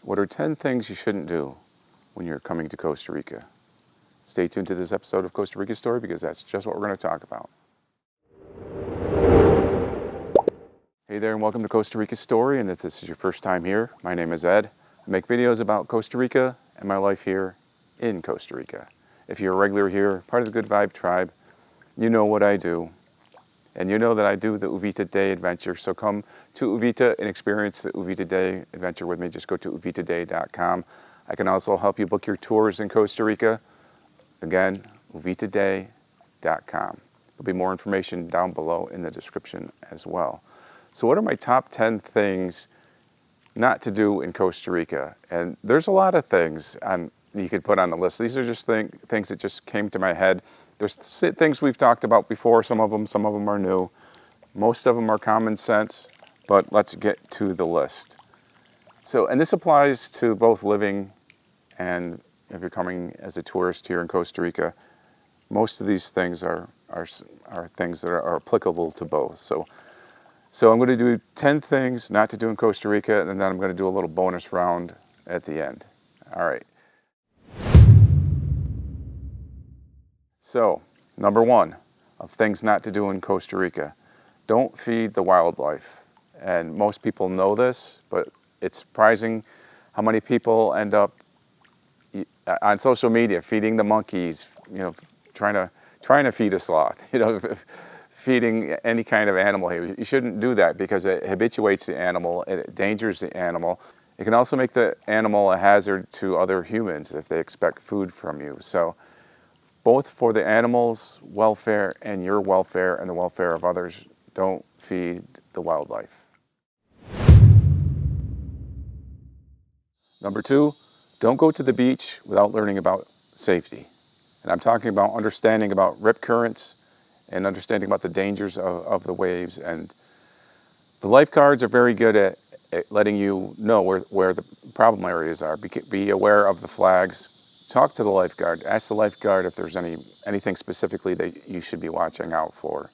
What are 10 things you shouldn't do when you're coming to Costa Rica? Stay tuned to this episode of Costa Rica Story because that's just what we're going to talk about. Hey there and welcome to Costa Rica Story, and if this is your first time here, my name is Ed. I make videos about Costa Rica and my life here in Costa Rica. If you're a regular here, part of the Good Vibe tribe, you know what I do. And you know that I do the Uvita Day Adventure, so come to Uvita and experience the Uvita Day Adventure with me. Just go to uvitaday.com. I can also help you book your tours in Costa Rica. Again, uvitaday.com. There'll be more information down below in the description as well. So what are my top 10 things not to do in Costa Rica? And there's a lot of things you could put on the list. These are just things that just came to my head. There's things we've talked about before, some of them are new. Most of them are common sense, but let's get to the list. So, and this applies to both living and if you're coming as a tourist here in Costa Rica. Most of these things are things that are applicable to both. So I'm going to do 10 things not to do in Costa Rica, and then I'm going to do a little bonus round at the end. All right. So, number one of things not to do in Costa Rica, don't feed the wildlife. And most people know this, but it's surprising how many people end up on social media feeding the monkeys, trying to feed a sloth, feeding any kind of animal here. You shouldn't do that because it habituates the animal, it endangers the animal. It can also make the animal a hazard to other humans if they expect food from you. So both for the animals' welfare and your welfare and the welfare of others, don't feed the wildlife. Number two, don't go to the beach without learning about safety. And I'm talking about understanding about rip currents and understanding about the dangers of the waves. And the lifeguards are very good at letting you know where the problem areas are. Be aware of the flags. Talk to the lifeguard. Ask the lifeguard if there's anything specifically that you should be watching out for.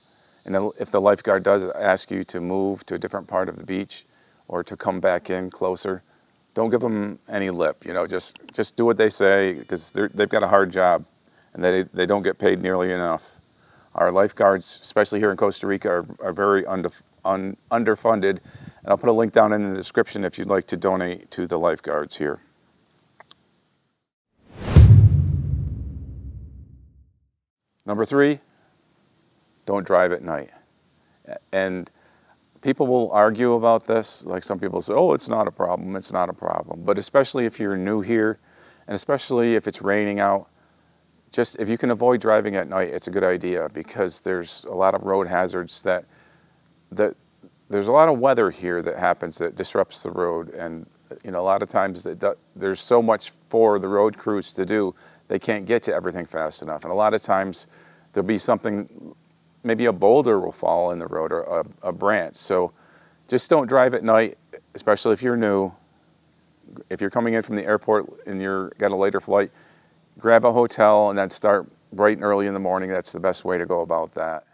And if the lifeguard does ask you to move to a different part of the beach or to come back in closer, don't give them any lip. Just do what they say because they've got a hard job and they don't get paid nearly enough. Our lifeguards, especially here in Costa Rica, are very underfunded. And I'll put a link down in the description if you'd like to donate to the lifeguards here. Number three, don't drive at night. And people will argue about this. Like some people say, oh, it's not a problem, it's not a problem. But especially if you're new here, and especially if it's raining out, just if you can avoid driving at night, it's a good idea because there's a lot of road hazards that there's a lot of weather here that happens that disrupts the road. And a lot of times there's so much for the road crews to do, they can't get to everything fast enough. And a lot of times there'll be something, maybe a boulder will fall in the road or a branch. So just don't drive at night, especially if you're new. If you're coming in from the airport and you've got a later flight, grab a hotel and then start bright and early in the morning. That's the best way to go about that.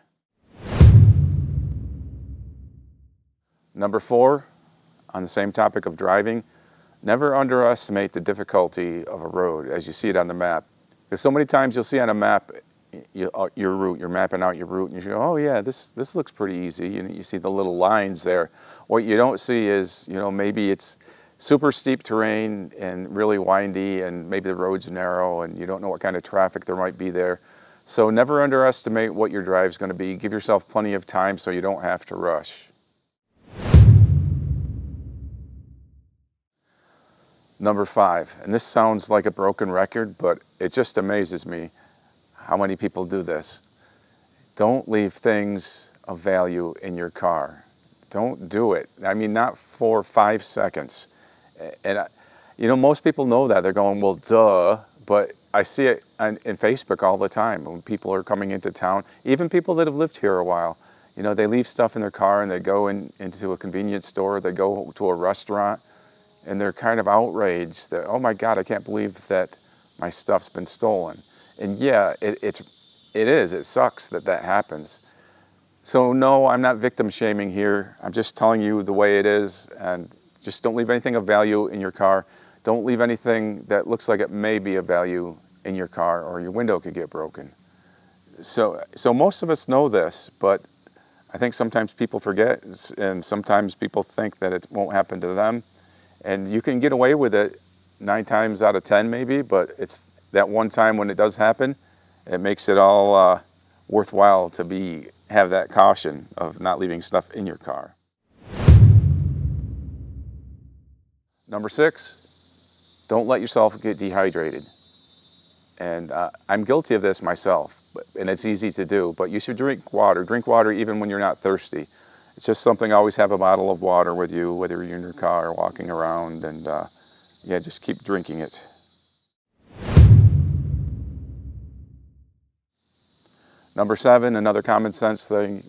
Number four, on the same topic of driving, never underestimate the difficulty of a road as you see it on the map. Because so many times you'll see on a map your route, you're mapping out your route, and you go, oh yeah, this looks pretty easy. You see the little lines there. What you don't see is, maybe it's super steep terrain and really windy, and maybe the road's narrow, and you don't know what kind of traffic there might be there. So never underestimate what your drive's going to be. Give yourself plenty of time so you don't have to rush. Number five, and this sounds like a broken record, but it just amazes me how many people do this. Don't leave things of value in your car. Don't do it. I mean, not for 5 seconds. And, most people know that. They're going, well, duh. But I see it in Facebook all the time when people are coming into town, even people that have lived here a while. They leave stuff in their car and they go into a convenience store, they go to a restaurant, and they're kind of outraged that, oh my God, I can't believe that my stuff's been stolen. And yeah, it sucks that happens. So no, I'm not victim shaming here. I'm just telling you the way it is, and just don't leave anything of value in your car. Don't leave anything that looks like it may be of value in your car, or your window could get broken. So most of us know this, but I think sometimes people forget, and sometimes people think that it won't happen to them. And you can get away with it 9 times out of 10 maybe, but it's that one time when it does happen, it makes it all worthwhile to have that caution of not leaving stuff in your car. Number 6, don't let yourself get dehydrated. And I'm guilty of this myself, and it's easy to do, but you should drink water. Drink water even when you're not thirsty. It's just something, always have a bottle of water with you, whether you're in your car or walking around, and yeah, just keep drinking it. Number 7, another common sense thing,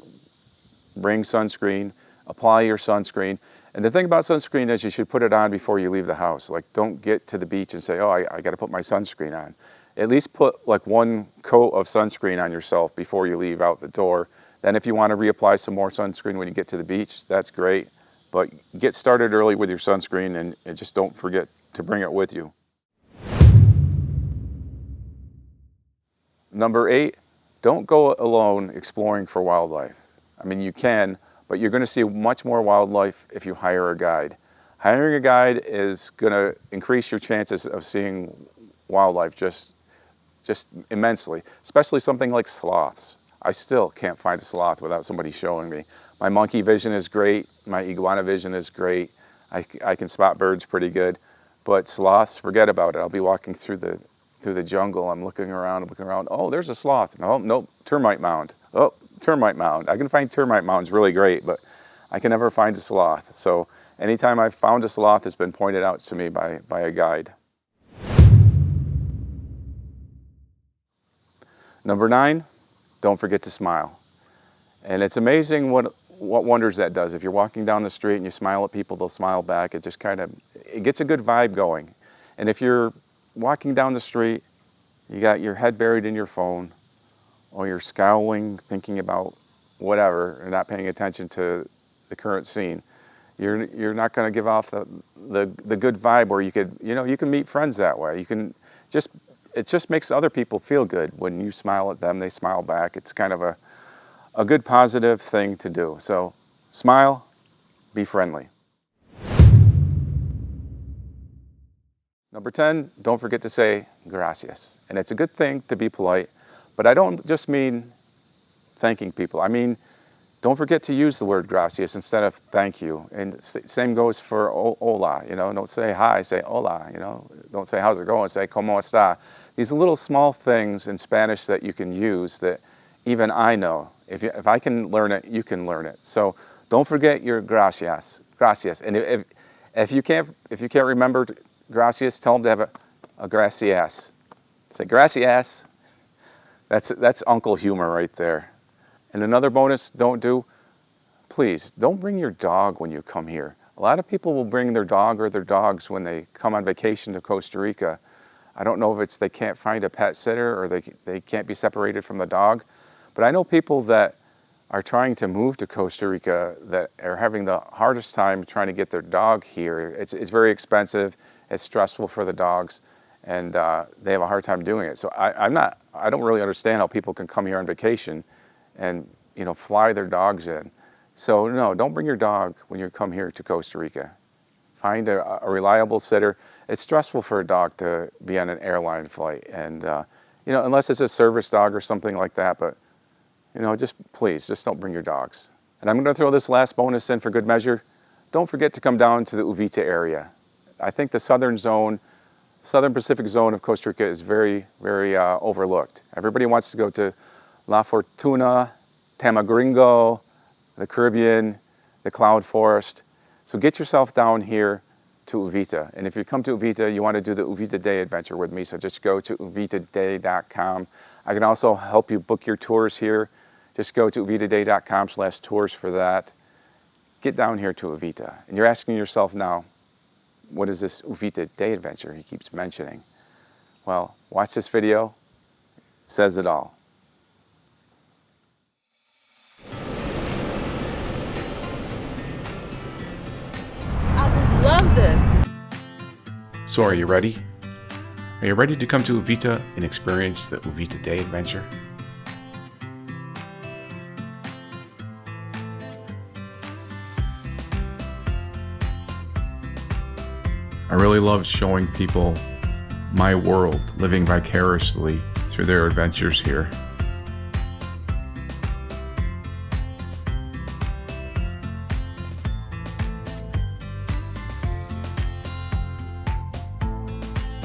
bring sunscreen, apply your sunscreen. And the thing about sunscreen is you should put it on before you leave the house. Like, don't get to the beach and say, oh, I got to put my sunscreen on. At least put like 1 coat of sunscreen on yourself before you leave out the door. Then if you want to reapply some more sunscreen when you get to the beach, that's great. But get started early with your sunscreen, and just don't forget to bring it with you. Number 8, don't go alone exploring for wildlife. I mean, you can, but you're going to see much more wildlife if you hire a guide. Hiring a guide is going to increase your chances of seeing wildlife just immensely, especially something like sloths. I still can't find a sloth without somebody showing me. My monkey vision is great, my iguana vision is great, I can spot birds pretty good, but sloths, forget about it. I'll be walking through the jungle, I'm looking around, oh, there's a sloth. Oh, nope, termite mound. Oh, termite mound. I can find termite mounds really great, but I can never find a sloth. So anytime I've found a sloth, it's been pointed out to me by a guide. Number 9, don't forget to smile. And it's amazing what wonders that does. If you're walking down the street and you smile at people, they'll smile back. It just it gets a good vibe going. And if you're walking down the street, you got your head buried in your phone, or you're scowling, thinking about whatever, and not paying attention to the current scene, you're not going to give off the good vibe where you can meet friends that way. It just makes other people feel good. When you smile at them, they smile back. It's kind of a good positive thing to do. So smile, be friendly. Number 10, don't forget to say gracias. And it's a good thing to be polite, but I don't just mean thanking people. I mean, don't forget to use the word gracias instead of thank you. And same goes for hola, don't say hi, say hola, don't say how's it going, say como está. These little small things in Spanish that you can use that even I know. If I can learn it, you can learn it. So don't forget your gracias. And if you can't remember gracias, tell them to have a gracias. Say gracias. That's Uncle humor right there. And another bonus, please don't bring your dog when you come here. A lot of people will bring their dog or their dogs when they come on vacation to Costa Rica. I don't know if it's they can't find a pet sitter or they can't be separated from the dog. But I know people that are trying to move to Costa Rica that are having the hardest time trying to get their dog here. It's very expensive, it's stressful for the dogs, and they have a hard time doing it. So I don't really understand how people can come here on vacation and fly their dogs in. So no, don't bring your dog when you come here to Costa Rica. Find a reliable sitter. It's stressful for a dog to be on an airline flight, and unless it's a service dog or something like that. But please don't bring your dogs. And I'm going to throw this last bonus in for good measure. Don't forget to come down to the Uvita area. I think the southern Pacific zone of Costa Rica is very, very overlooked. Everybody wants to go to La Fortuna, Tamagringo, the Caribbean, the Cloud Forest. So get yourself down here to Uvita. And if you come to Uvita, you want to do the Uvita Day Adventure with me, so just go to uvitaday.com. I can also help you book your tours here. Just go to uvitaday.com/tours for that. Get down here to Uvita. And you're asking yourself now, what is this Uvita Day Adventure he keeps mentioning? Well, watch this video. It says it all. I would love this. So are you ready? Are you ready to come to Uvita and experience the Uvita Day Adventure? I really love showing people my world, living vicariously through their adventures here.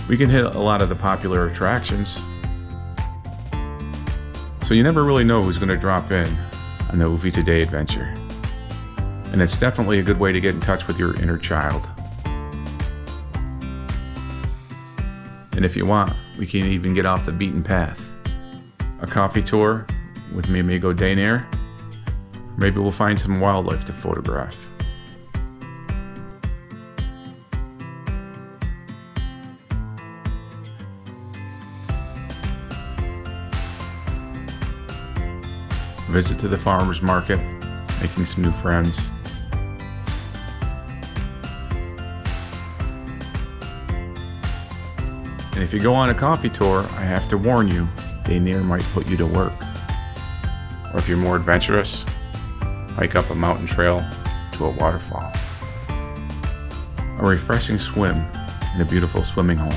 We can hit a lot of the popular attractions, so you never really know who's going to drop in on the Uvita Day Adventure. And it's definitely a good way to get in touch with your inner child. And if you want, we can even get off the beaten path. A coffee tour with mi amigo Dainair. Maybe we'll find some wildlife to photograph. Visit to the farmer's market, making some new friends. And if you go on a coffee tour, I have to warn you, Dainair might put you to work. Or if you're more adventurous, hike up a mountain trail to a waterfall. A refreshing swim in a beautiful swimming hole.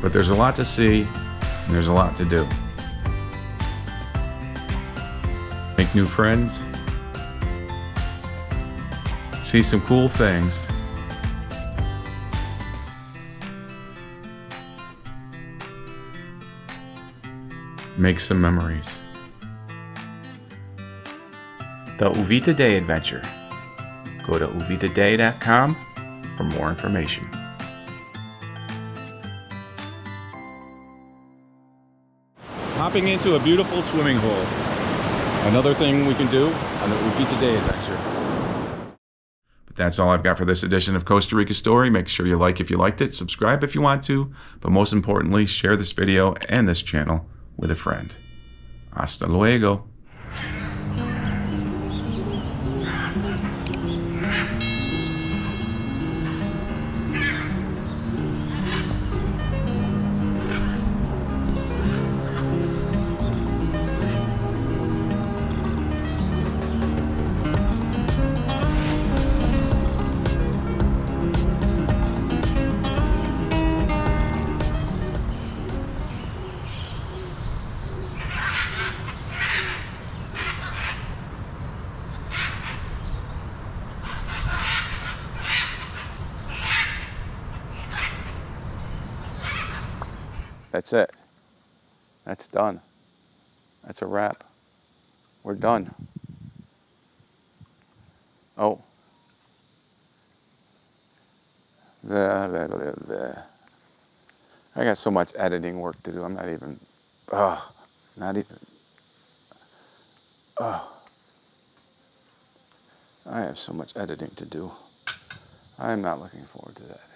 But there's a lot to see, and there's a lot to do. Make new friends, see some cool things, make some memories. The Uvita Day Adventure. Go to uvitaday.com for more information. Hopping into a beautiful swimming hole. Another thing we can do on the Uvita Day Adventure. But that's all I've got for this edition of Costa Rica Story. Make sure you like if you liked it, subscribe if you want to, but most importantly, share this video and this channel with a friend. Hasta luego. That's it. That's done. That's a wrap. We're done. Oh. I got so much editing work to do. I'm not even, not even, I have so much editing to do. I'm not looking forward to that.